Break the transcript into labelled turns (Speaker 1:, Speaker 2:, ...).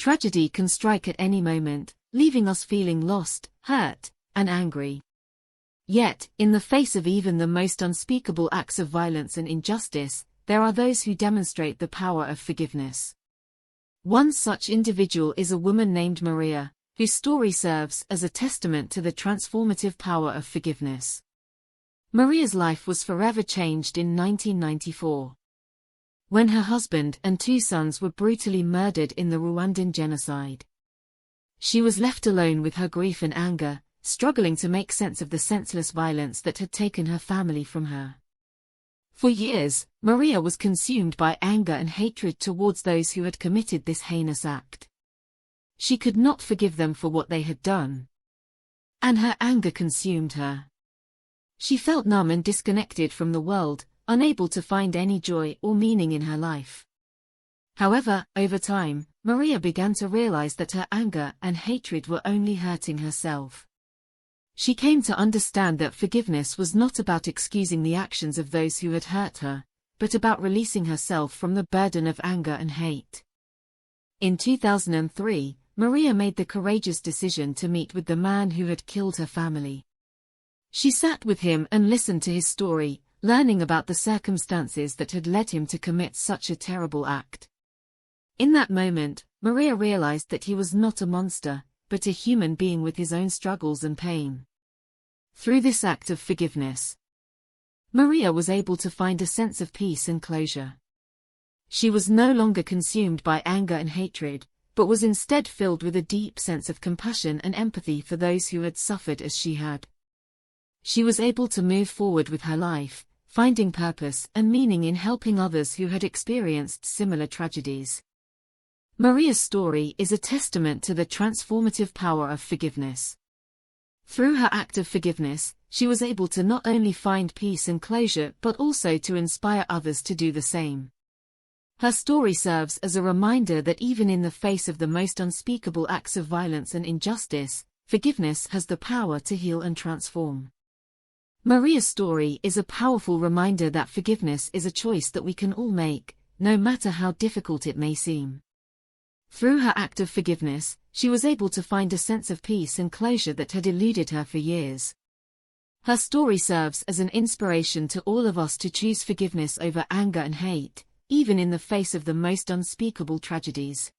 Speaker 1: Tragedy can strike at any moment, leaving us feeling lost, hurt, and angry. Yet, in the face of even the most unspeakable acts of violence and injustice, there are those who demonstrate the power of forgiveness. One such individual is a woman named Maria, whose story serves as a testament to the transformative power of forgiveness. Maria's life was forever changed in 1994. When her husband and 2 sons were brutally murdered in the Rwandan genocide. She was left alone with her grief and anger, struggling to make sense of the senseless violence that had taken her family from her. For years, Maria was consumed by anger and hatred towards those who had committed this heinous act. She could not forgive them for what they had done. And her anger consumed her. She felt numb and disconnected from the world, unable to find any joy or meaning in her life. However, over time, Maria began to realize that her anger and hatred were only hurting herself. She came to understand that forgiveness was not about excusing the actions of those who had hurt her, but about releasing herself from the burden of anger and hate. In 2003, Maria made the courageous decision to meet with the man who had killed her family. She sat with him and listened to his story, learning about the circumstances that had led him to commit such a terrible act. In that moment, Maria realized that he was not a monster, but a human being with his own struggles and pain. Through this act of forgiveness, Maria was able to find a sense of peace and closure. She was no longer consumed by anger and hatred, but was instead filled with a deep sense of compassion and empathy for those who had suffered as she had. She was able to move forward with her life, finding purpose and meaning in helping others who had experienced similar tragedies. Maria's story is a testament to the transformative power of forgiveness. Through her act of forgiveness, she was able to not only find peace and closure but also to inspire others to do the same. Her story serves as a reminder that even in the face of the most unspeakable acts of violence and injustice, forgiveness has the power to heal and transform. Maria's story is a powerful reminder that forgiveness is a choice that we can all make, no matter how difficult it may seem. Through her act of forgiveness, she was able to find a sense of peace and closure that had eluded her for years. Her story serves as an inspiration to all of us to choose forgiveness over anger and hate, even in the face of the most unspeakable tragedies.